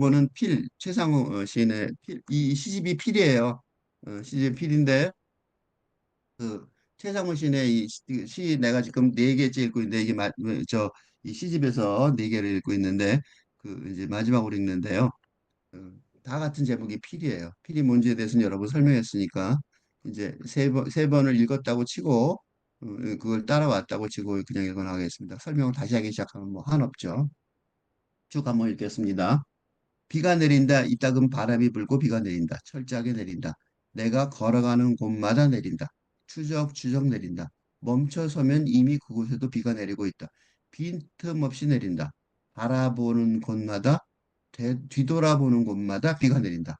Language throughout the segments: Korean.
요거는 최상우 시인의 이 시집이 필이에요. 시집 필인데 그 최상우 시인의 시 내가 지금 네 개째 읽고 있는데 이게 이 시집에서 네 개를 읽고 있는데 그 이제 마지막으로 읽는데요. 다 같은 제목이 필이에요. 필이 뭔지에 대해서는 여러 번 설명했으니까 이제 세 번을 읽었다고 치고 그걸 따라왔다고 치고 그냥 읽어나가겠습니다. 설명을 다시 하기 시작하면 뭐 한없죠. 쭉 한번 읽겠습니다. 비가 내린다. 이따금 바람이 불고 비가 내린다. 철저하게 내린다. 내가 걸어가는 곳마다 내린다. 추적추적 내린다. 멈춰서면 이미 그곳에도 비가 내리고 있다. 빈틈없이 내린다. 바라보는 곳마다 뒤돌아보는 곳마다 비가 내린다.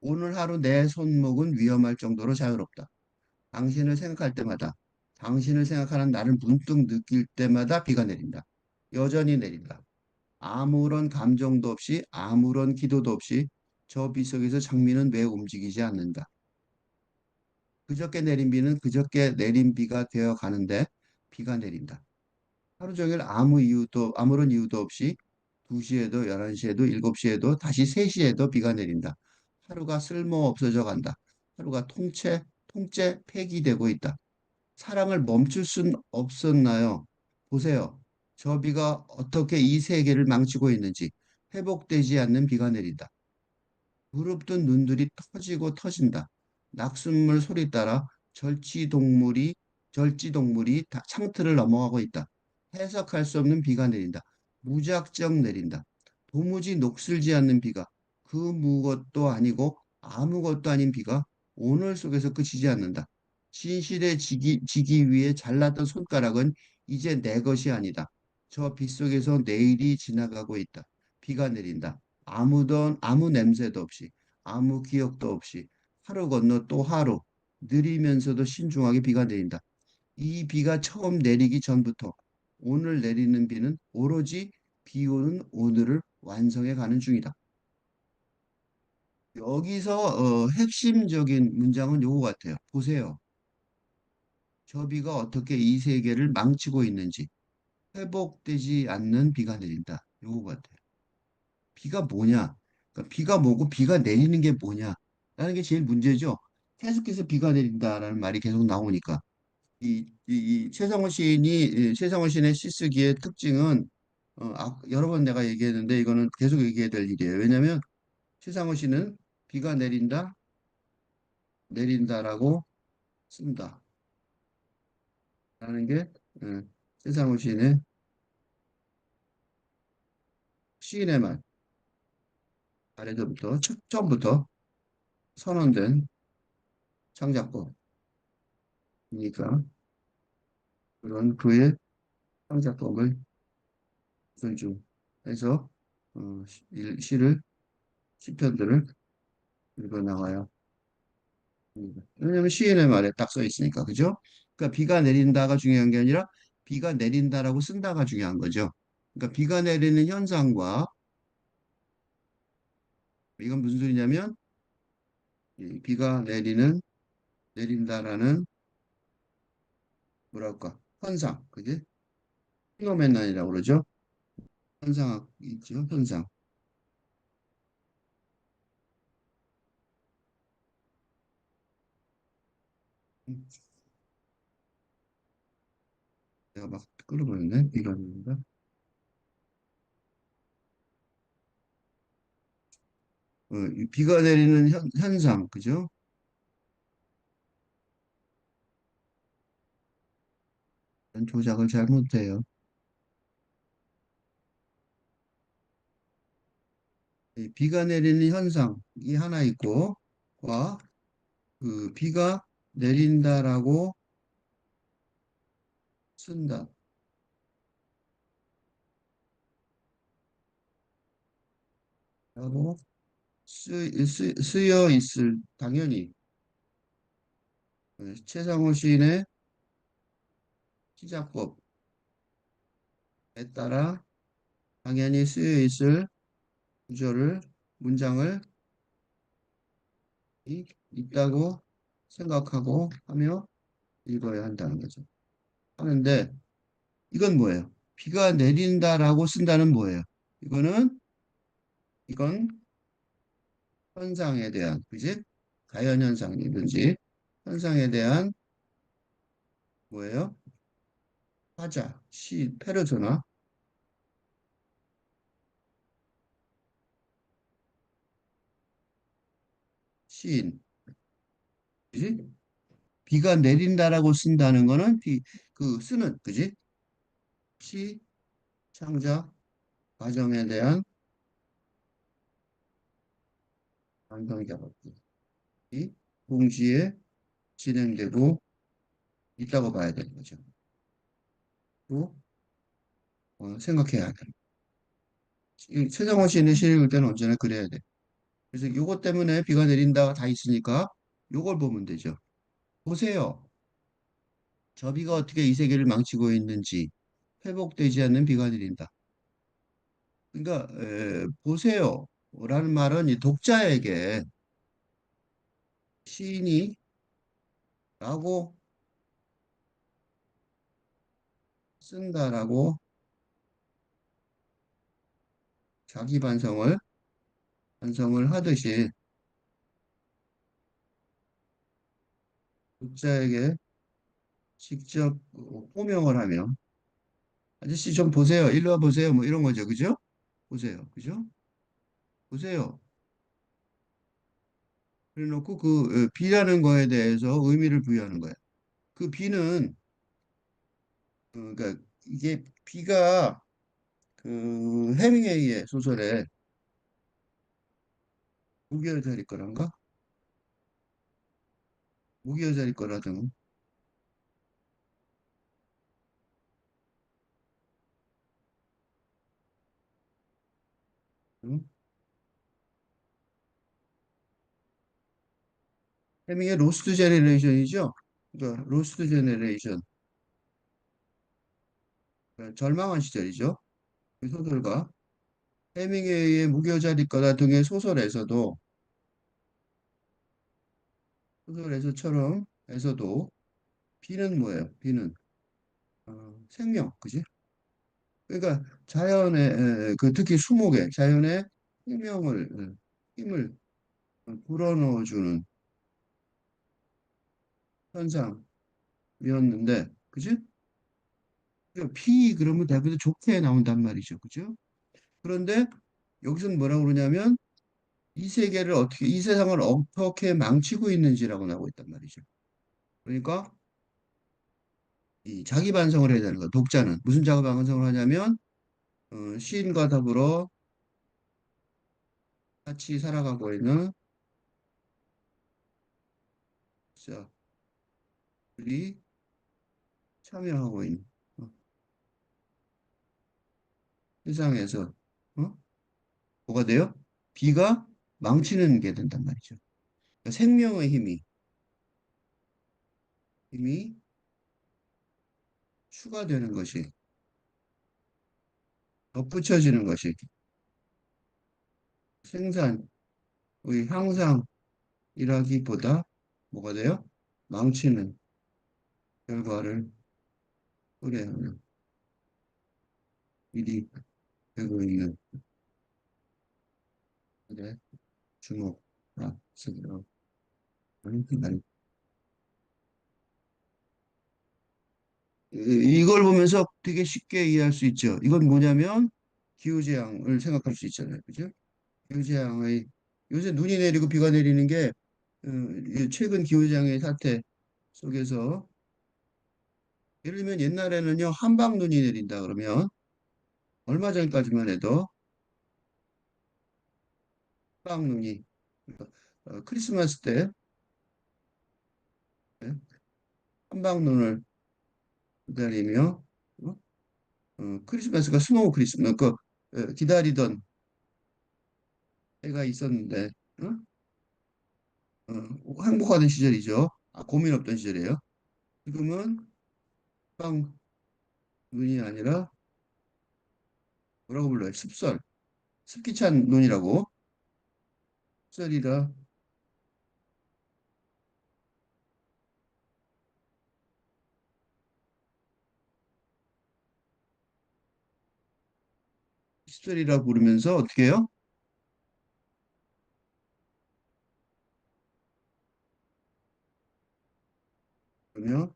오늘 하루 내 손목은 위험할 정도로 자유롭다. 당신을 생각할 때마다, 당신을 생각하는 나를 문득 느낄 때마다 비가 내린다. 여전히 내린다. 아무런 감정도 없이 아무런 기도도 없이 저 비 속에서 장미는 왜 움직이지 않는가? 그저께 내린 비는 그저께 내린 비가 되어 가는데 비가 내린다. 하루 종일 아무런 이유도 없이 2시에도 11시에도 7시에도 다시 3시에도 비가 내린다. 하루가 쓸모 없어져 간다. 하루가 통째 폐기되고 있다. 사랑을 멈출 순 없었나요? 보세요. 저 비가 어떻게 이 세계를 망치고 있는지 회복되지 않는 비가 내린다. 부릅뜬 눈들이 터지고 터진다. 낙숫물 소리 따라 절지동물이 창틀을 넘어가고 있다. 해석할 수 없는 비가 내린다. 무작정 내린다. 도무지 녹슬지 않는 비가 그 무것도 아니고 아무것도 아닌 비가 오늘 속에서 그치지 않는다. 지기 위해 잘랐던 손가락은 이제 내 것이 아니다. 저 빗속에서 내일이 지나가고 있다. 비가 내린다. 아무 냄새도 없이 아무 기억도 없이 하루 건너 또 하루 느리면서도 신중하게 비가 내린다. 이 비가 처음 내리기 전부터 오늘 내리는 비는 오로지 비 오는 오늘을 완성해 가는 중이다. 여기서 핵심적인 문장은 요거 같아요. 보세요. 저 비가 어떻게 이 세계를 망치고 있는지 회복되지 않는 비가 내린다. 요거 같아요. 비가 뭐냐? 그러니까 비가 뭐고 비가 내리는 게 뭐냐? 라는 게 제일 문제죠. 계속해서 비가 내린다라는 말이 계속 나오니까. 이 최성원 시인의 시쓰기의 특징은 여러 번 내가 얘기했는데 이거는 계속 얘기해야 될 일이에요. 왜냐하면 최상원 시는 비가 내린다라고 쓴다. 라는 게 최상원 시인의 시인의 말, 아래서부터 처음부터 선언된 창작법이니까 그런 그의 창작법을 존중해서 시를 시편들을 읽어 나가요. 왜냐면 시인의 말에 딱 써 있으니까 그죠? 그러니까 비가 내린다가 중요한 게 아니라 비가 내린다라고 쓴다가 중요한 거죠. 그러니까 비가 내리는 현상과 이건 무슨 소리냐면 이 비가 내린다라는 뭐랄까 현상, 그게 피노메난이라고 그러죠. 현상 있죠, 현상. 내가 막 끌어버렸네. 비가 내린다. 이 비가 내리는 현상, 그죠? 조작을 잘못해요. 이 비가 내리는 현상이 하나 있고, 과 그 비가 내린다라고 쓴다. 라고 쓰여 있을, 당연히, 최상호 시인의 시작법에 따라 당연히 쓰여 있을 구절을, 문장을 있다고 생각하고 하며 읽어야 한다는 거죠. 하는데, 이건 뭐예요? 비가 내린다라고 쓴다는 뭐예요? 이거는 이건 현상에 대한, 그지? 자연현상이든지 현상에 대한 뭐예요? 화자, 시, 페르소나, 시인, 그지? 비가 내린다라고 쓴다는 거는 그 쓰는, 그지? 시, 창작, 과정에 대한 완성 작업이 동시에 진행되고 있다고 봐야 되는 거죠. 또 생각해야 돼. 이 최정원 시인의 시를 읽을 때는 언제나 그래야 돼. 그래서 요것 때문에 비가 내린다 다 있으니까 요걸 보면 되죠. 보세요. 저 비가 어떻게 이 세계를 망치고 있는지 회복되지 않는 비가 내린다. 그러니까 보세요. 라는 말은 이 독자에게 시인이 라고 쓴다라고 자기 반성을 하듯이 독자에게 직접 호명을 하면 아저씨 좀 보세요. 일로 와 보세요. 뭐 이런 거죠. 그죠? 보세요. 그죠? 보세요. 그래 놓고 그 비라는 거에 대해서 의미를 부여하는 거예요. 그 비는 그러니까 이게 비가 그 해밍웨이의 소설에 무기여자일 거란가? 무기여자일 거라든 응? 해밍의 로스트 제네레이션이죠. 그러니까 로스트 제네레이션 그러니까 절망한 시절이죠. 그 소설가 해밍웨이의 무기여자일 거라 등의 소설에서처럼 에서도 비는 뭐예요? 비는 생명, 그지? 그러니까 자연의 그 특히 수목에 자연의 생명을 힘을 불어넣어주는 현상이었는데, 그지? 그러니까 비 그러면 대부분 좋게 나온단 말이죠, 그죠? 그런데 여기서는 뭐라고 그러냐면 이 세상을 어떻게 망치고 있는지라고 나오고 있단 말이죠. 그러니까 이 자기 반성을 해야 되는 거. 독자는 무슨 자기 반성을 하냐면 시인과 더불어 같이 살아가고 있는 자들이 참여하고 있는 어, 세상에서 어? 뭐가 돼요? 비가 망치는 게 된단 말이죠. 그러니까 생명의 힘이 추가되는 것이 덧붙여지는 것이 생산의 향상이라기보다 뭐가 돼요? 망치는 결과를 초래하는 일이 되고 있는 일에 주목하시기로 하는 이걸 보면서 되게 쉽게 이해할 수 있죠. 이건 뭐냐면 기후재앙을 생각할 수 있잖아요. 그죠? 기후재앙의 요새 눈이 내리고 비가 내리는 게 이 최근 기후재앙의 사태 속에서 예를 들면 옛날에는요 한방 눈이 내린다 그러면 얼마 전까지만 해도 한방 눈이 그러니까, 크리스마스 때 예, 한방 눈을 기다리며 어? 크리스마스가 스노우 크리스마스 기다리던 해가 있었는데 어? 행복하던 시절이죠. 고민 없던 시절이에요. 지금은 한방 눈이 아니라 뭐라고 불러요? 습기 찬 눈이라고 습설이라 습설이라 부르면서 어떻게 해요? 그러면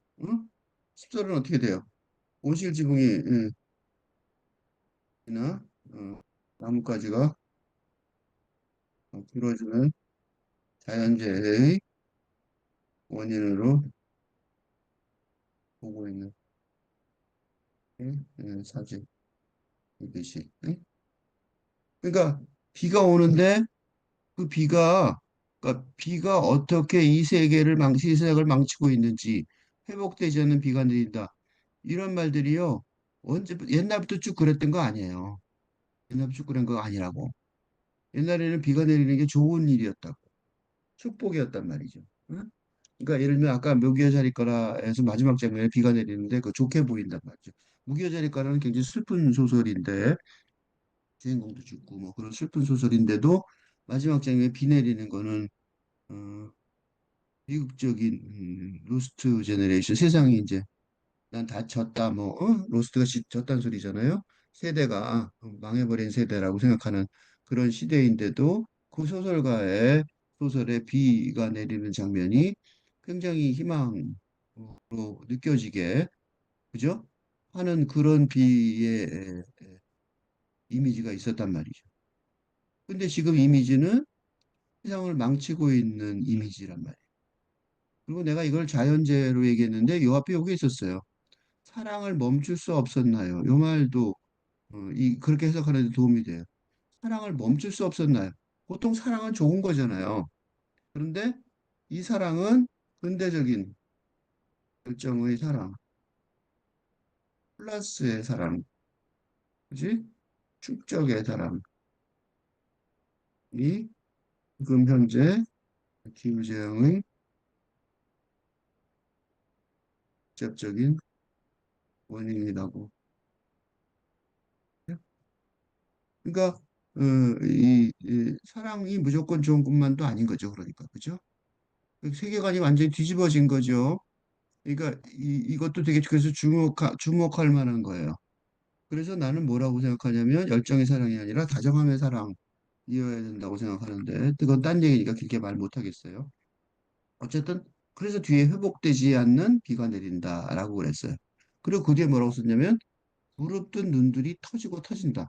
습설은 어떻게 돼요? 온실 지붕이 나 나뭇가지가 부러지는 자연재해의 원인으로 보고 있는 사진 이듯이. 그러니까 비가 오는데 그 비가 어떻게 이 세계를 세상을 망치고 있는지 회복되지 않는 비가 내린다. 이런 말들이요. 언제 옛날부터 쭉 그랬던 거 아니에요. 옛날부터 쭉 그런 거 아니라고. 옛날에는 비가 내리는 게 좋은 일이었다고. 축복이었단 말이죠. 응? 그러니까 예를 들면 아까 무기여 자리가라에서 마지막 장면에 비가 내리는데 그 좋게 보인단 말이죠. 무기여 자리가라는 굉장히 슬픈 소설인데 주인공도 죽고 뭐 그런 슬픈 소설인데도 마지막 장면에 비 내리는 거는 어, 비극적인 로스트 제너레이션 세상이 이제 난 다 졌다 뭐 로스트가 졌다는 소리잖아요. 세대가 망해버린 세대라고 생각하는 그런 시대인데도 그 소설가의 소설에 비가 내리는 장면이 굉장히 희망으로 느껴지게 그죠? 하는 그런 비의 이미지가 있었단 말이죠. 근데 지금 이미지는 세상을 망치고 있는 이미지란 말이에요. 그리고 내가 이걸 자연재해로 얘기했는데 요 앞에 여기 있었어요. 사랑을 멈출 수 없었나요? 요 말도 그렇게 해석하는 데 도움이 돼요. 사랑을 멈출 수 없었나요? 보통 사랑은 좋은 거잖아요. 그런데 이 사랑은 근대적인 결정의 사랑, 플러스의 사랑, 그지? 축적의 사랑이 지금 현재 기후재앙의 직접적인 원인이라고. 그러니까 이 사랑이 무조건 좋은 것만도 아닌 거죠. 그러니까 그죠? 세계관이 완전히 뒤집어진 거죠. 그러니까 이것도 되게 그래서 주목할 만한 거예요. 그래서 나는 뭐라고 생각하냐면 열정의 사랑이 아니라 다정함의 사랑이어야 된다고 생각하는데 그건 딴 얘기니까 길게 말 못하겠어요. 어쨌든 그래서 뒤에 회복되지 않는 비가 내린다라고 그랬어요. 그리고 그 뒤에 뭐라고 썼냐면 부릅뜬 눈들이 터지고 터진다.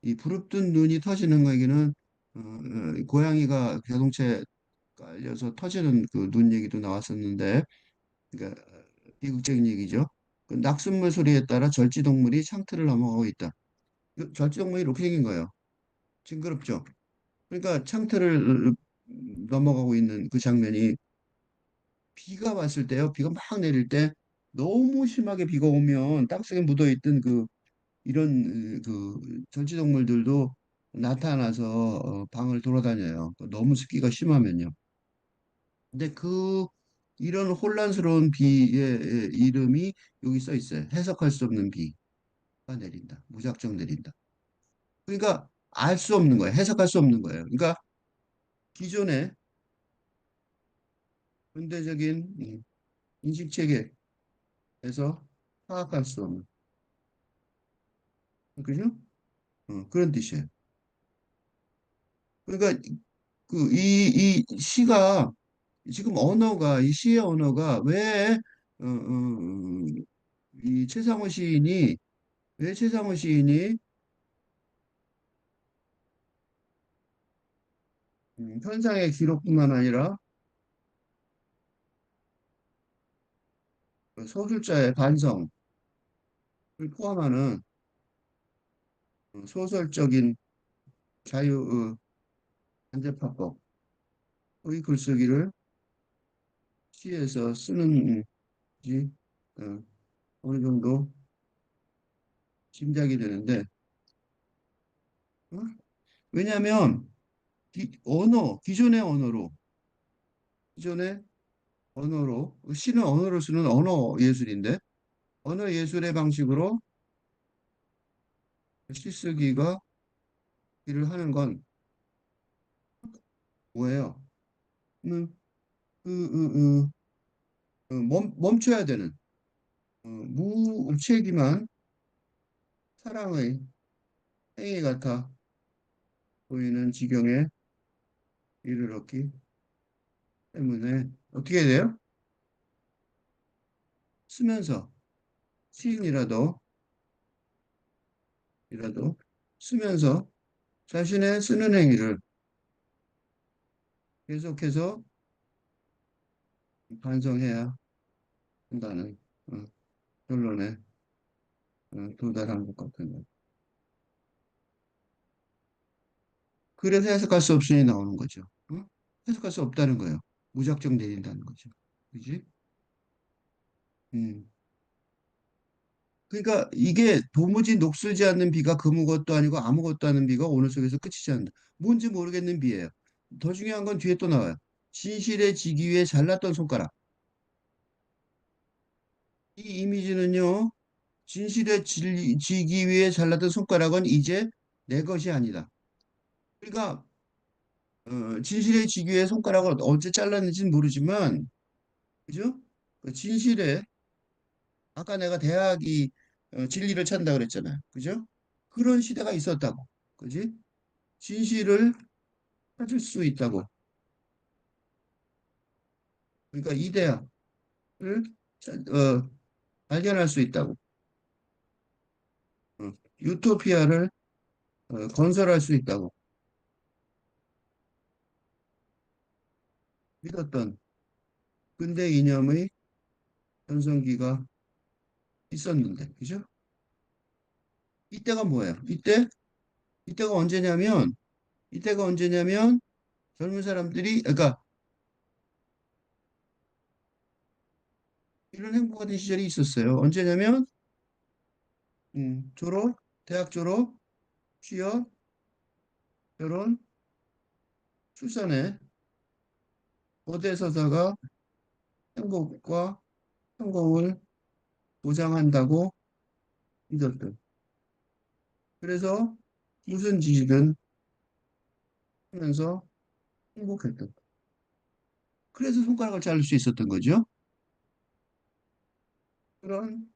이 부릅뜬 눈이 터지는 거에는 고양이가 자동차에 깔려서 터지는 그 눈 얘기도 나왔었는데 그러니까 비극적인 얘기죠. 그 낙숫물 소리에 따라 절지동물이 창틀을 넘어가고 있다. 절지동물이 이렇게 생긴 거예요. 징그럽죠. 그러니까 창틀을 넘어가고 있는 그 장면이 비가 왔을 때요. 비가 막 내릴 때 너무 심하게 비가 오면 땅속에 묻어있던 그 이런 그 절지동물들도 나타나서 방을 돌아다녀요. 너무 습기가 심하면요. 근데 이런 혼란스러운 비의 이름이 여기 써 있어요. 해석할 수 없는 비가 내린다. 무작정 내린다. 그러니까 알 수 없는 거예요. 해석할 수 없는 거예요. 그러니까 기존의 현대적인 인식 체계에서 파악할 수 없는 그죠? 그런 뜻이에요. 그러니까 이 시가 지금 언어가 이 시의 언어가 왜 이 최상호 시인이 왜 최상호 시인이 현상의 기록뿐만 아니라 그 소설자의 반성을 포함하는 소설적인 자유 간접화법의 글쓰기를 시에서 쓰는지 어, 어느 정도 짐작이 되는데 어? 왜냐하면 기존의 언어로 시는 언어로 쓰는 언어 예술인데 언어 예술의 방식으로 시 쓰기가 일을 하는 건 뭐예요? 음, 멈춰야 되는 무책임한 사랑의 행위 같아 보이는 지경에 이르렀기 때문에 어떻게 해야 돼요? 쓰면서 시인이라도 쓰면서 자신의 쓰는 행위를 계속해서 반성해야 한다는 어, 결론에 도달한 것 같은데. 그래서 해석할 수 없으니 나오는 거죠. 어? 해석할 수 없다는 거예요. 무작정 내린다는 거죠. 그지? 음. 그러니까 이게 도무지 녹슬지 않는 비가 그무것도 아니고 아무것도 아닌 비가 오늘 속에서 끝이지 않는다. 뭔지 모르겠는 비예요. 더 중요한 건 뒤에 또 나와요. 진실해지기 위해 잘랐던 손가락. 이 이미지는요. 진실해지기 위해 잘랐던 손가락은 이제 내 것이 아니다. 그러니까 진실해지기 위해 손가락을 언제 잘랐는지는 모르지만, 그죠? 그 진실에 아까 내가 대학이 진리를 찾는다 그랬잖아요. 그죠? 그런 시대가 있었다고. 그지? 진실을 찾을 수 있다고. 그러니까 이데아를 발견할 수 있다고. 어, 유토피아를 건설할 수 있다고 믿었던 근대 이념의 전성기가 있었는데, 그죠? 이때가 뭐예요? 이때가 언제냐면, 이때가 언제냐면 젊은 사람들이, 그러니까 이런 행복하던 시절이 있었어요. 언제냐면, 졸업, 대학 졸업, 취업, 결혼, 출산에 거대 서사가 행복과 성공을 보장한다고 믿었던. 그래서 무슨 짓이든 하면서 행복했던. 그래서 손가락을 자를 수 있었던 거죠. 그런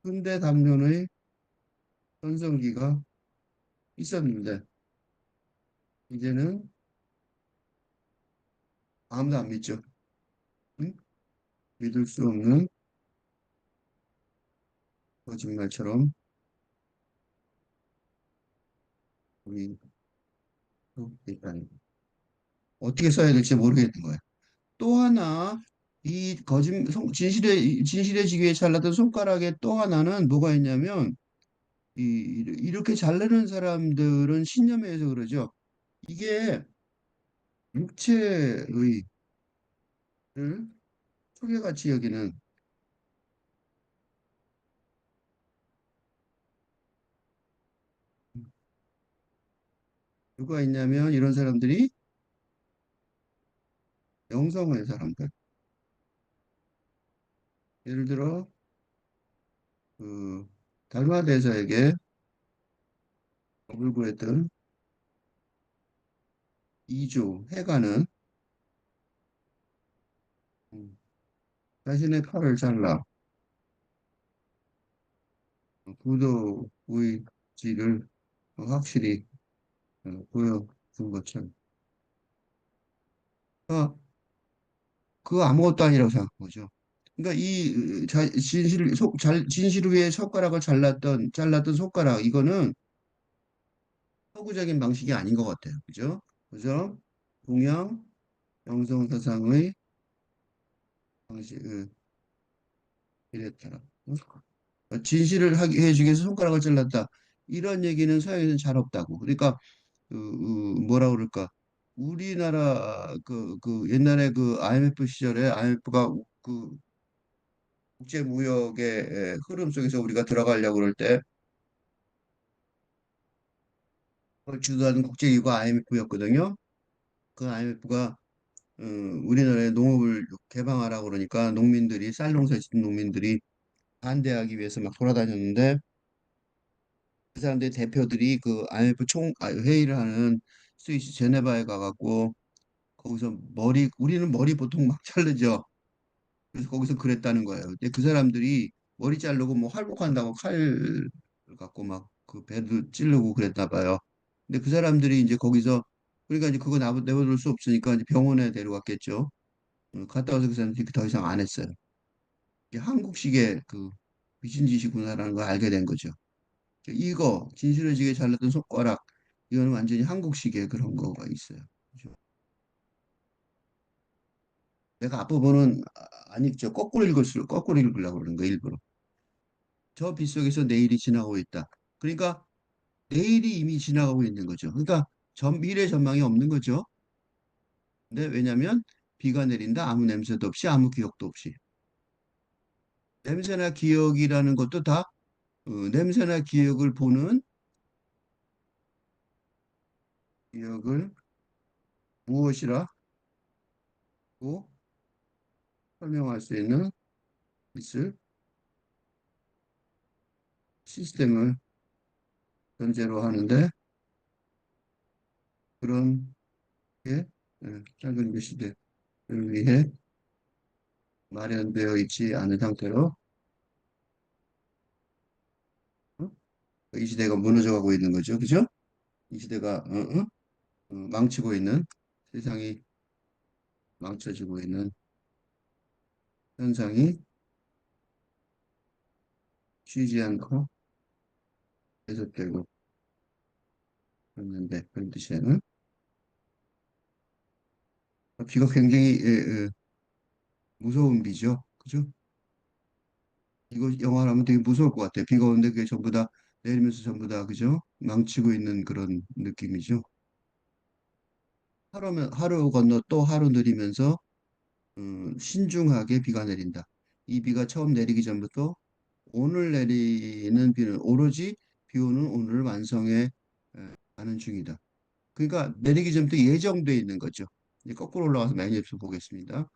근대 담론의 전성기가 있었는데 이제는 아무도 안 믿죠. 응? 믿을 수 없는 거짓말처럼 우리 있다는 거. 어떻게 써야 될지 모르겠는 거예요. 또 하나 이 진실해지기 위해 잘랐던 손가락의 또 하나는 뭐가 있냐면 이렇게 자르는 사람들은 신념에 의해서 그러죠. 이게 육체의 를 초계같이 여기는 누가 있냐면 이런 사람들이 영성의 사람들. 예를 들어 그 달마 대사에게 불구했던 이주 해가는 음, 자신의 팔을 잘라 부도 의지를 확실히 보여준 것처럼 어, 그거 아무것도 아니라고 생각한 거죠. 그러니까 진실을 위해 손가락을 잘랐던 손가락 이거는 서구적인 방식이 아닌 것 같아요. 그죠? 그죠? 동양 영성 사상의 방식을 이랬더라. 진실을 하게 해주기 위해서 손가락을 잘랐다. 이런 얘기는 서양에서는 잘 없다고. 그러니까 뭐라 그럴까? 우리나라 그 옛날에 그 IMF 시절에 IMF가 그 국제 무역의 흐름 속에서 우리가 들어가려고 그럴 때 그걸 주도하는 국제기구가 IMF였거든요. 그 IMF가 우리나라의 농업을 개방하라고 그러니까 농민들이 쌀농사 짓는 농민들이 반대하기 위해서 막 돌아다녔는데 그 사람들 대표들이 그 IMF 회의를 하는 스위스 제네바에 가갖고 거기서 우리는 머리 보통 막 자르죠. 그래서 거기서 그랬다는 거예요. 근데 그 사람들이 머리 자르고 뭐 활복한다고 칼 갖고 막 그 배도 찌르고 그랬나 봐요. 근데 그 사람들이 이제 거기서 그러니까 이제 그거 내버릴 수 없으니까 이제 병원에 데려갔겠죠. 갔다 와서 그 사람들이 더 이상 안 했어요. 이게 한국식의 그 미친 짓이구나라는 걸 알게 된 거죠. 이거 진실해지게 잘랐던 손가락 이거는 완전히 한국식의 그런 거가 있어요. 그죠? 내가 앞부분은 안 읽죠. 거꾸로 읽으려고 그러는 거 일부러. 저 빗속에서 내일이 지나고 있다. 그러니까 내일이 이미 지나가고 있는 거죠. 그러니까 미래 전망이 없는 거죠. 근데 왜냐하면 비가 내린다. 아무 냄새도 없이 아무 기억도 없이. 냄새나 기억이라는 것도 다 냄새나 기억을 보는 기억을 무엇이라고 설명할 수 있는 있을 시스템을 전제로 하는데 그런 게 작은 시대를 위해 마련되어 있지 않은 상태로 어? 이 시대가 무너져가고 있는 거죠. 그죠? 이 시대가 망치고 있는 세상이 망쳐지고 있는 현상이 쉬지 않고 계속되고 있는데 그런 뜻이에요. 비가 굉장히 무서운 비죠. 그죠? 이거 영화라면 되게 무서울 것 같아요. 비가 오는데 그게 전부 다 내리면서 전부 다 그죠? 망치고 있는 그런 느낌이죠. 하루 건너 또 하루 내리면서 신중하게 비가 내린다. 이 비가 처음 내리기 전부터 오늘 내리는 비는 오로지 비 오는 오늘을 완성해 가는 중이다. 그러니까 내리기 전부터 예정돼 있는 거죠. 이제 거꾸로 올라가서 매니프 보겠습니다.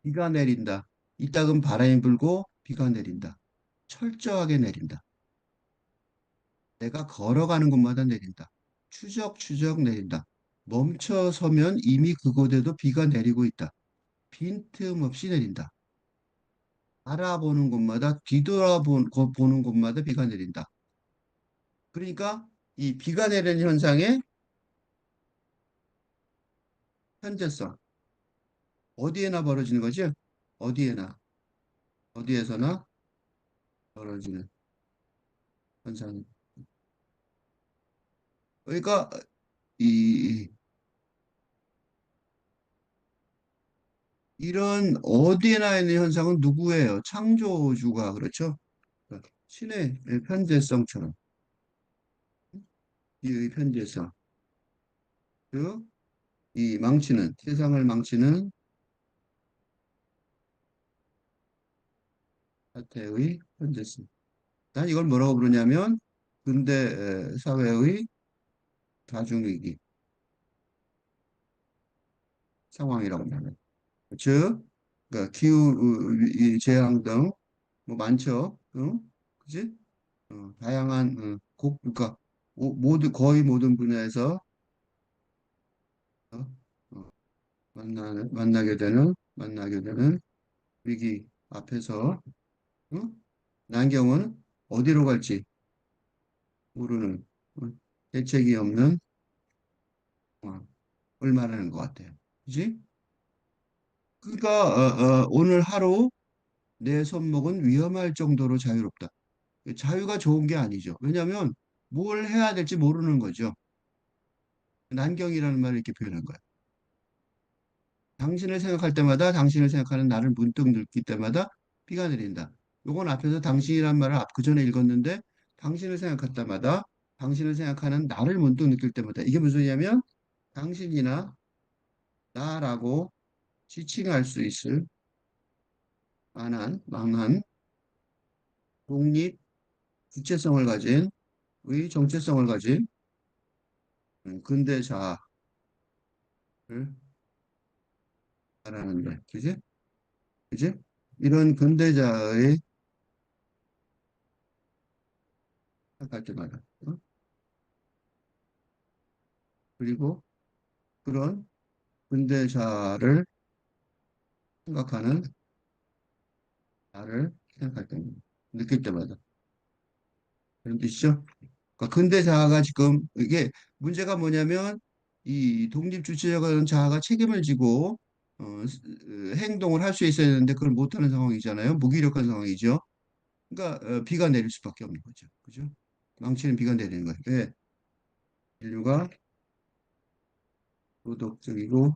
비가 내린다. 이따금 바람이 불고 비가 내린다. 철저하게 내린다. 내가 걸어가는 곳마다 내린다. 추적추적 내린다. 멈춰 서면 이미 그곳에도 비가 내리고 있다. 빈틈없이 내린다. 알아보는 곳마다 보는 곳마다 비가 내린다. 그러니까 이 비가 내리는 현상의 현재성 어디에나 벌어지는 거죠? 어디에나 어디에서나 벌어지는 현상. 그러니까 이 이런 어디에나 있는 현상은 누구예요? 창조주가 그렇죠? 그러니까 신의 편재성처럼 이 편재성, 즉 이 망치는 세상을 망치는 사태의 편재성. 난 이걸 뭐라고 부르냐면 근대 사회의 다중위기 상황이라고 말해요. 즉, 그러니까 기후 재앙 등 뭐 많죠. 응? 그지? 다양한 그러니까 거의 모든 분야에서 어, 만나게 되는 위기 앞에서 응? 난경은 어디로 갈지 모르는 대책이 없는 을 말하는 것 같아요. 그지? 그러니까 오늘 하루 내 손목은 위험할 정도로 자유롭다. 자유가 좋은 게 아니죠. 왜냐하면 뭘 해야 될지 모르는 거죠. 난경이라는 말을 이렇게 표현한 거예요. 당신을 생각할 때마다 당신을 생각하는 나를 문득 느낄 때마다 비가 내린다. 요건 앞에서 당신이란 말을 그 전에 읽었는데 당신을 생각할 때마다 당신을 생각하는 나를 문득 느낄 때마다 이게 무슨 얘기냐면 당신이나 나라고 지칭할 수 있을 만한 독립 주체성을 가진 의 정체성을 가진 근대자를 말하는데, 그지? 그지? 이런 근대자의 생각할 때마다, 그리고 그런 근대자를 생각하는 나를 생각할 때마다, 느낄 때마다. 그런 뜻이죠? 그러니까 근대자가 지금, 이게 문제가 뭐냐면, 이 독립주체적인 자아가 책임을 지고, 행동을 할 수 있어야 되는데 그걸 못하는 상황이잖아요. 무기력한 상황이죠. 그러니까 비가 내릴 수밖에 없는 거죠. 그죠? 망치는 비가 내리는 거예요. 왜? 인류가 도덕적이고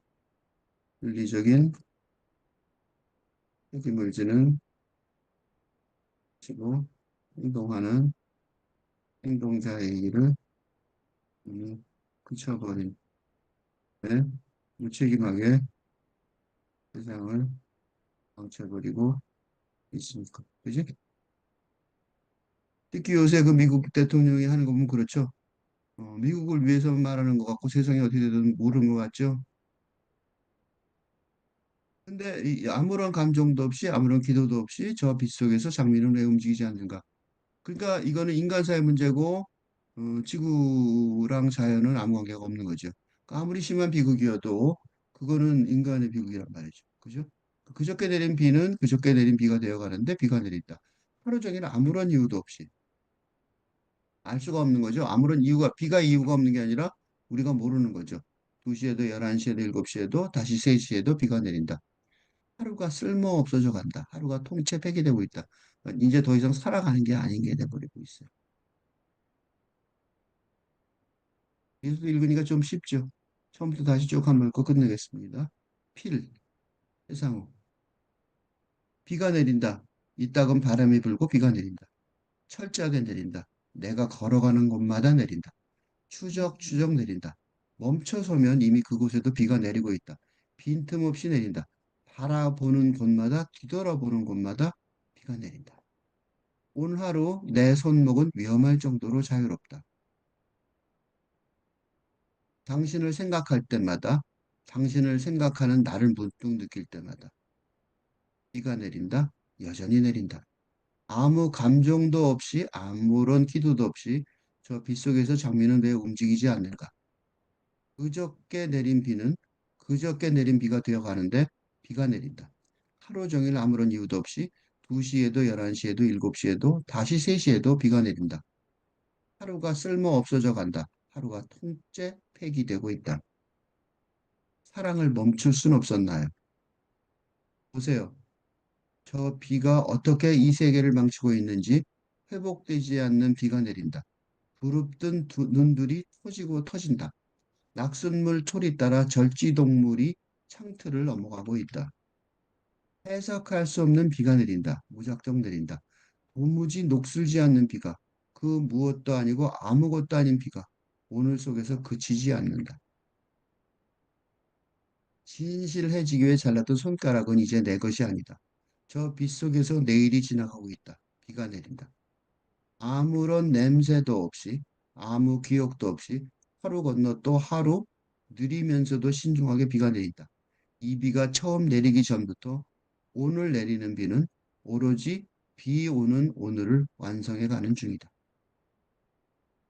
윤리적인 책임을 지는 지고 행동하는 행동자의 일을 그쳐버린 데 무책임하게 세상을 망쳐버리고 있습니까? 그지? 특히 요새 그 미국 대통령이 하는 거 보면 그렇죠. 미국을 위해서 말하는 것 같고 세상이 어떻게 되든 모르는 것 같죠. 근데 아무런 감정도 없이 아무런 기도도 없이 저 빗속에서 장미는 왜 움직이지 않는가? 그러니까 이거는 인간사의 문제고 지구랑 자연은 아무 관계가 없는 거죠. 그러니까 아무리 심한 비극이어도 그거는 인간의 비극이란 말이죠. 그죠? 그저께 내린 비는 그저께 내린 비가 되어 가는데 비가 내린다. 하루 종일 아무런 이유도 없이 알 수가 없는 거죠. 아무런 이유가 비가 이유가 없는 게 아니라 우리가 모르는 거죠. 2시에도 11시에도 7시에도 다시 3시에도 비가 내린다. 하루가 쓸모 없어져 간다. 하루가 통째 폐기되고 있다. 이제 더 이상 살아가는 게 아닌 게 돼버리고 있어요. 계속 읽으니까 좀 쉽죠. 처음부터 다시 쭉 한번 읽고 끝내겠습니다. 필, 해상호. 비가 내린다. 이따금 바람이 불고 비가 내린다. 철저하게 내린다. 내가 걸어가는 곳마다 내린다. 추적추적 내린다. 멈춰서면 이미 그곳에도 비가 내리고 있다. 빈틈없이 내린다. 바라보는 곳마다 뒤돌아보는 곳마다 비가 내린다. 오늘 하루 내 손목은 위험할 정도로 자유롭다. 당신을 생각할 때마다, 당신을 생각하는 나를 문득 느낄 때마다 비가 내린다. 여전히 내린다. 아무 감정도 없이 아무런 기도도 없이 저 빗속에서 장미는 왜 움직이지 않는가? 그저께 내린 비는 그저께 내린 비가 되어 가는데 비가 내린다. 하루 종일 아무런 이유도 없이 2시에도 11시에도 7시에도 다시 3시에도 비가 내린다. 하루가 쓸모 없어져 간다. 하루가 통째 폐기되고 있다. 사랑을 멈출 순 없었나요? 보세요. 저 비가 어떻게 이 세계를 망치고 있는지 회복되지 않는 비가 내린다. 부릅뜬 눈들이 터지고 터진다. 낙숫물 소리 따라 절지동물이 창틀을 넘어가고 있다. 해석할 수 없는 비가 내린다. 무작정 내린다. 도무지 녹슬지 않는 비가 그 무엇도 아니고 아무것도 아닌 비가 오늘 속에서 그치지 않는다. 진실해지기 위해 잘랐던 손가락은 이제 내 것이 아니다. 저 빗속에서 내일이 지나가고 있다. 비가 내린다. 아무런 냄새도 없이 아무 기억도 없이 하루 건너 또 하루 느리면서도 신중하게 비가 내린다. 이 비가 처음 내리기 전부터 오늘 내리는 비는 오로지 비 오는 오늘을 완성해 가는 중이다.